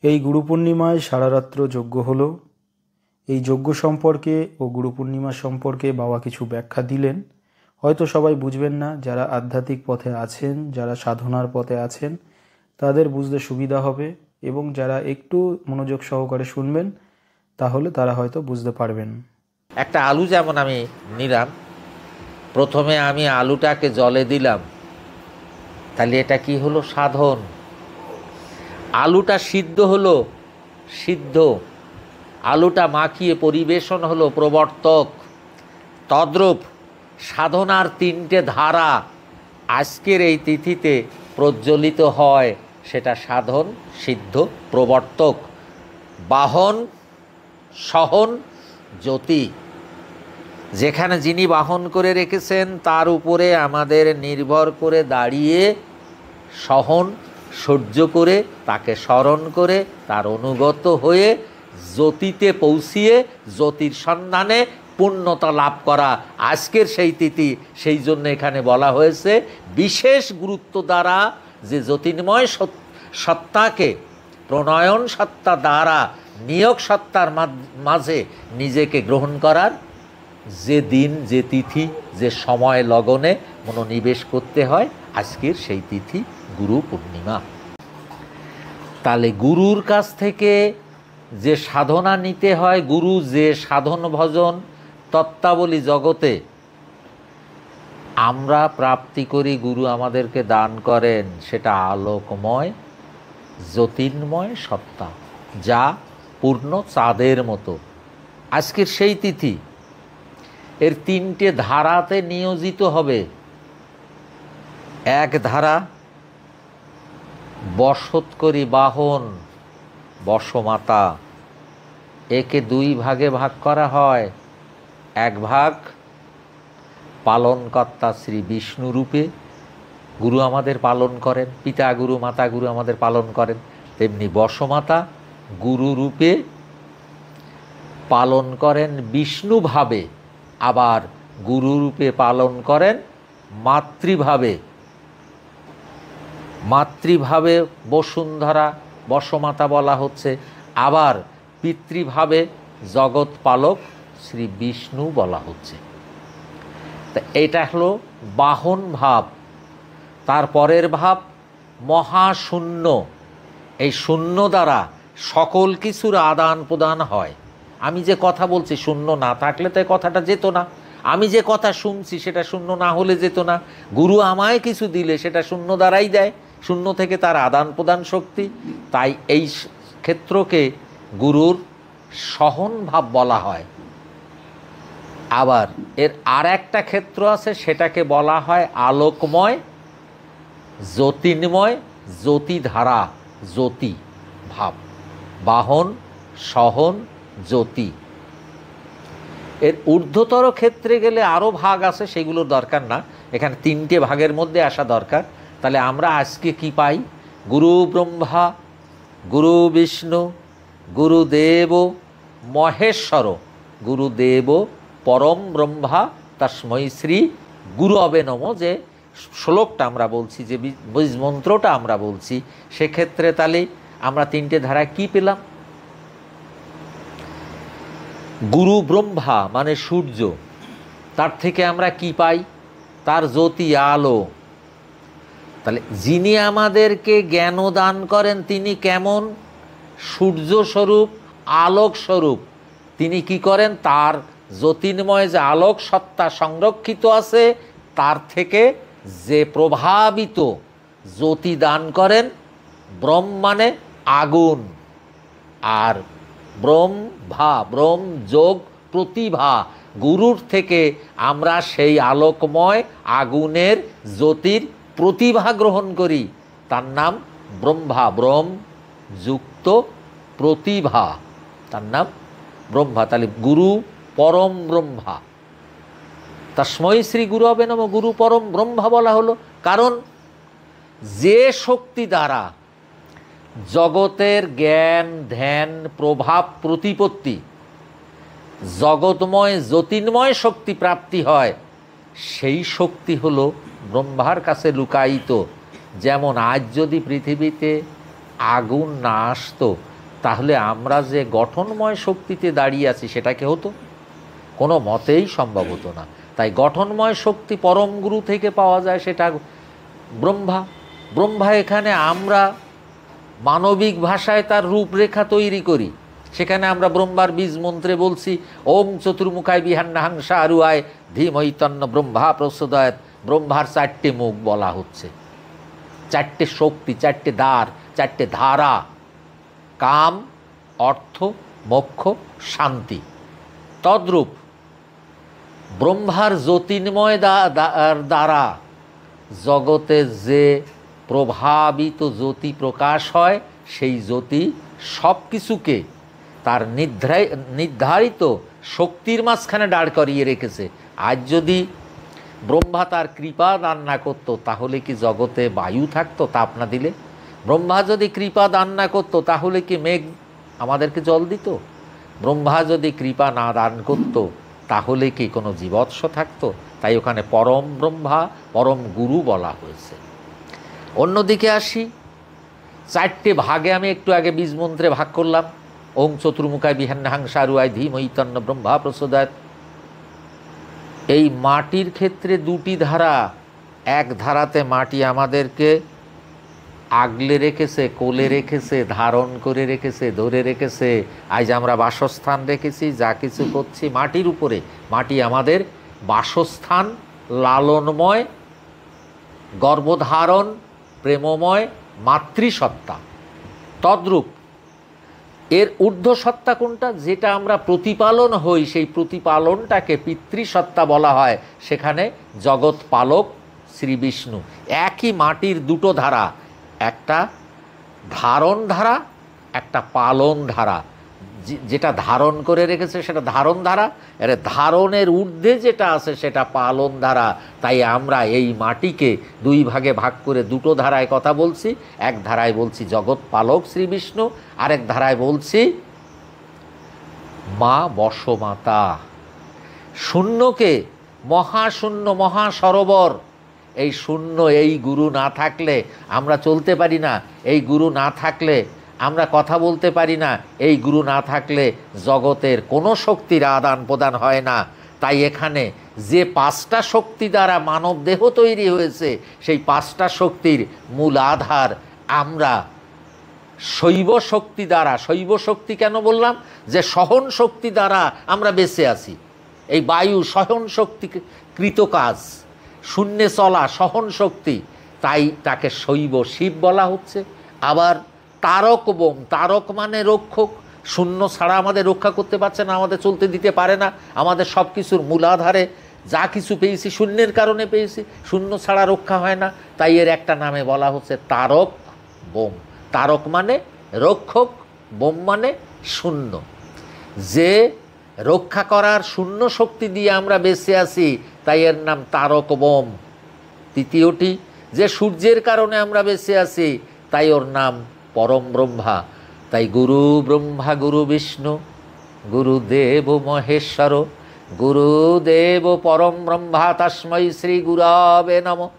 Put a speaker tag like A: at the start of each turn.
A: এই গুরু পূর্ণিমায় সারারাত্র যজ্ঞ হলো। এই যজ্ঞ সম্পর্কে ও গুরু পূর্ণিমা সম্পর্কে বাবা কিছু ব্যাখ্যা দিলেন। হয়তো সবাই বুঝবেন না, যারা আধ্যাত্মিক পথে আছেন, যারা সাধনার পথে আছেন, তাদের বুঝতে সুবিধা হবে, এবং যারা একটু মনোযোগ সহকারে শুনবেন তাহলে তারা হয়তো বুঝতে পারবেন।
B: একটা আলু যেমন আমি নিলাম, প্রথমে আমি আলুটাকে জলে দিলাম, তাহলে এটা কি হলো? সাধন। আলুটা সিদ্ধ হলো, সিদ্ধ। আলুটা মাখিয়ে পরিবেশন হলো, প্রবর্তক। তদ্রূপ সাধনার তিনটে ধারা আজকের এই তিথিতে প্রজ্বলিত হয়, সেটা সাধন, সিদ্ধ, প্রবর্তক। বাহন, সহন, জ্যোতি। যেখানে যিনি বাহন করে রেখেছেন তার উপরে আমাদের নির্ভর করে দাঁড়িয়ে সহন সহ্য করে, তাকে স্মরণ করে, তার অনুগত হয়ে জ্যোতিতে পৌঁছিয়ে জ্যোতির সন্ধানে পূর্ণতা লাভ করা আজকের সেই তিথি। সেই জন্য এখানে বলা হয়েছে বিশেষ গুরুত্ব দ্বারা যে জ্যোতির্ময় সত্তাকে প্রণয়ন সত্তা দ্বারা নিয়োগ সত্তার মাঝে নিজেকে গ্রহণ করার যে দিন, যে তিথি, যে সময় লগনে মনোনিবেশ করতে হয়, আজকের সেই তিথি গুরু পূর্ণিমা। তাহলে গুরুর কাছ থেকে যে সাধনা নিতে হয়, গুরু যে সাধন ভজন তত্ত্বাবলী জগতে আমরা প্রাপ্তি করি, গুরু আমাদেরকে দান করেন, সেটা আলোকময় জ্যোতির্ময় সত্তা, যা পূর্ণ চাঁদের মতো। আজকের সেই তিথি এর তিনটে ধারাতে নিয়োজিত হবে। এক ধারা বসৎকরী বাহন, বসমাতা। একে দুই ভাগে ভাগ করা হয়। এক ভাগ পালনকর্তা শ্রী বিষ্ণু রূপে গুরু আমাদের পালন করেন, পিতা গুরু মাতা গুরু আমাদের পালন করেন। তেমনি বসমাতা গুরু রূপে পালন করেন বিষ্ণুভাবে, আবার গুরু রূপে পালন করেন মাতৃভাবে। মাতৃভাবে বসুন্ধরা বসমাতা বলা হচ্ছে, আবার পিতৃভাবে জগৎ পালক শ্রী বিষ্ণু বলা হচ্ছে। তা এটা হলো বাহন ভাব। তারপরের ভাব মহাশূন্য। এই শূন্য দ্বারা সকল কিছুর আদান প্রদান হয়। আমি যে কথা বলছি, শূন্য না থাকলে তো কথাটা যেত না। আমি যে কথা শুনছি সেটা শূন্য না হলে যেত না। গুরু আমায় কিছু দিলে সেটা শূন্য দ্বারাই দেয়, শূন্য থেকে তার আদান প্রদান শক্তি। তাই এই ক্ষেত্রকে গুরুর সহন ভাব বলা হয়। আবার এর আর একটা ক্ষেত্র আছে, সেটাকে বলা হয় আলোকময় জ্যোতির্ময় জ্যোতিধারা, জ্যোতি ভাব। বাহন, সহন, জ্যোতি। এর ঊর্ধ্বতর ক্ষেত্রে গেলে আরও ভাগ আছে, সেগুলোর দরকার না, এখানে তিনটে ভাগের মধ্যে আসা দরকার। তাহলে আমরা আজকে কি পাই? গুরু ব্রহ্মা, গুরু বিষ্ণু, গুরুদেব মহেশ্বর, গুরুদেব পরম ব্রহ্মা তস্मै শ্রী গুরবে নমঃ। যে শ্লোকটা আমরা বলছি, যে বীজ মন্ত্রটা আমরা বলছি, সেক্ষেত্রে তাহলে আমরা তিনটে ধারা কি পেলাম? গুরু ব্রহ্মা মানে সূর্য, তার থেকে আমরা কি পাই? তার জ্যোতি, আলো। তাহলে যিনি আমাদেরকে জ্ঞান দান করেন তিনি কেমন? সূর্য স্বরূপ, আলোক স্বরূপ। তিনি কি করেন? তার জ্যোতির্ময় যে আলোক সত্তা সংরক্ষিত আছে, তার থেকে যে প্রভাবিত জ্যোতি দান করেন। ব্রহ্ম মানে আগুন, আর ব্রহ্মা ব্রহ্ম যোগ প্রতিভা। গুরুর থেকে আমরা সেই আলোকময় আগুনের জ্যোতির প্রতিভা গ্রহণ করি, তার নাম ব্রহ্মা। ব্রহ্ম যুক্ত প্রতিভা, তার নাম ব্রহ্মা। তাহলে গুরু পরম ব্রহ্মা, তস্मै শ্রী গুরবে নমঃ। গুরু পরম ব্রহ্মা বলা হলো কারণ যে শক্তি দ্বারা জগতের জ্ঞান ধ্যান প্রভাব প্রতিপত্তি জগৎময় জ্যোতির্ময় শক্তি প্রাপ্তি হয়, সেই শক্তি হলো ব্রহ্মার কাছে লুকায়িত। যেমন আজ যদি পৃথিবীতে আগুন না আসতো, তাহলে আমরা যে গঠনময় শক্তিতে দাঁড়িয়ে আছি সেটাকে হতো কোনো মতেই সম্ভব হতো না। তাই গঠনময় শক্তি পরম গুরু থেকে পাওয়া যায়, সেটা ব্রহ্মা। ব্রহ্মা এখানে আমরা মানবিক ভাষায় তার রূপরেখা তৈরি করি, সেখানে আমরা ব্রহ্মার বীজ মন্ত্রে বলছি ওং চতুর্মুখায় বিহান্নাহাংসা আরুয়ায় ধীমৈতন্য ব্রহ্মা প্রসোদয়াৎ। ব্রহ্মার 4টে মুখ বলা হচ্ছে, 4টে শক্তি, 4টে দ্বার, 4টে ধারা, কাম, অর্থ, মোক্ষ, শান্তি। তদ্রূপ ব্রহ্মার জ্যোতির্ময় দ্বারা জগতে যে প্রভাবিত জ্যোতি প্রকাশ হয়, সেই জ্যোতি সব কিছুকে তার নির্ধারিত শক্তির মাঝখানে দাঁড় করিয়ে রেখেছে। আজ যদি ব্রহ্মা তার কৃপা দান না করতো তাহলে কি জগতে বায়ু থাকতো তাপ না দিলে? ব্রহ্মা যদি কৃপা দান না করতো তাহলে কি মেঘ আমাদেরকে জল দিত? ব্রহ্মা যদি কৃপা না দান করতো তাহলে কি কোনো জীবৎস থাকতো? তাই ওখানে পরম ব্রহ্মা, পরম গুরু বলা হয়েছে। অন্যদিকে আসি, 4টে ভাগে আমি একটু আগে বীজ মন্ত্রে ভাগ করলাম, ওং চতুর্মুখায় বিহান্নাহাংসা আরুয়ায় ধীমৈতন্য ব্রহ্মা প্রসোদয়াৎ। এই মাটির ক্ষেত্রে 2টি ধারা। এক ধারাতে মাটি আমাদেরকে আগলে রেখেছে, কোলে রেখেছে, ধারণ করে রেখেছে, ধরে রেখেছে। আজ আমরা বাসস্থান রেখেছি, যা কিছু করছি মাটির উপরে। মাটি আমাদের বাসস্থান, লালনময়, গর্ভধারণ, প্রেমময় মাতৃসত্তা। তদ্রূপ এর ঊর্ধ্বসত্তা কোনটা? যেটা আমরা প্রতিপালন হই, সেই প্রতিপালনটাকে পিতৃসত্তা বলা হয়। সেখানে জগৎ পালক শ্রী বিষ্ণু। একই মাটির 2টো ধারা, একটা ধারণ ধারা, একটা পালন ধারা। যেটা ধারণ করে রেখেছে সেটা ধারণ ধারা, এর ধারণের ঊর্ধ্বে যেটা আছে সেটা পালন ধারা। তাই আমরা এই মাটিকে 2 ভাগে ভাগ করে 2টো ধারায় কথা বলছি। এক ধারায় বলছি জগৎ পালক শ্রী বিষ্ণু, আরেক ধারায় বলছি মা বসমাতা। শূন্যকে মহাশূন্য, মহাসরোবর, এই শূন্য, এই গুরু না থাকলে আমরা চলতে পারি না। এই গুরু না থাকলে আমরা কথা বলতে পারি না। এই গুরু না থাকলে জগতের কোনো শক্তির আদান প্রদান হয় না। তাই এখানে যে 5টা শক্তি দ্বারা মানব দেহ তৈরি হয়েছে, সেই 5টা শক্তির মূল আধার আমরা শৈব শক্তি দ্বারা। শৈব শক্তি কেন বললাম? যে সহন শক্তি দ্বারা আমরা বেঁচে আছি। এই বায়ু সহন শক্তি কৃত কাজ, শূন্যে চলা সহন শক্তি, তাই তাকে শৈব শিব বলা হচ্ছে। আবার তারক বোম, তারক মানে রক্ষক। শূন্য ছাড়া আমাদের রক্ষা করতে পারছে না, আমাদের চলতে দিতে পারে না। আমাদের সব কিছুর মূলাধারে যা কিছু পেয়েছি শূন্যের কারণে পেয়েছি, শূন্য ছাড়া রক্ষা হয় না। তাই এর একটা নামে বলা হচ্ছে তারক বোম। তারক মানে রক্ষক, বোম মানে শূন্য। যে রক্ষা করার শূন্য শক্তি দিয়ে আমরা বেঁচে আছি, তাই এর নাম তারক বোম। তৃতীয়টি, যে সূর্যের কারণে আমরা বেঁচে আছি, তাই ওর নাম পরম ব্রহ্মা। তাই গুরু ব্রহ্মা গুরু বিষ্ণু গুরুদেব মহেশ্বর গুরুদেব পরম ব্রহ্মা তস্मै শ্রী গুরবে নমঃ।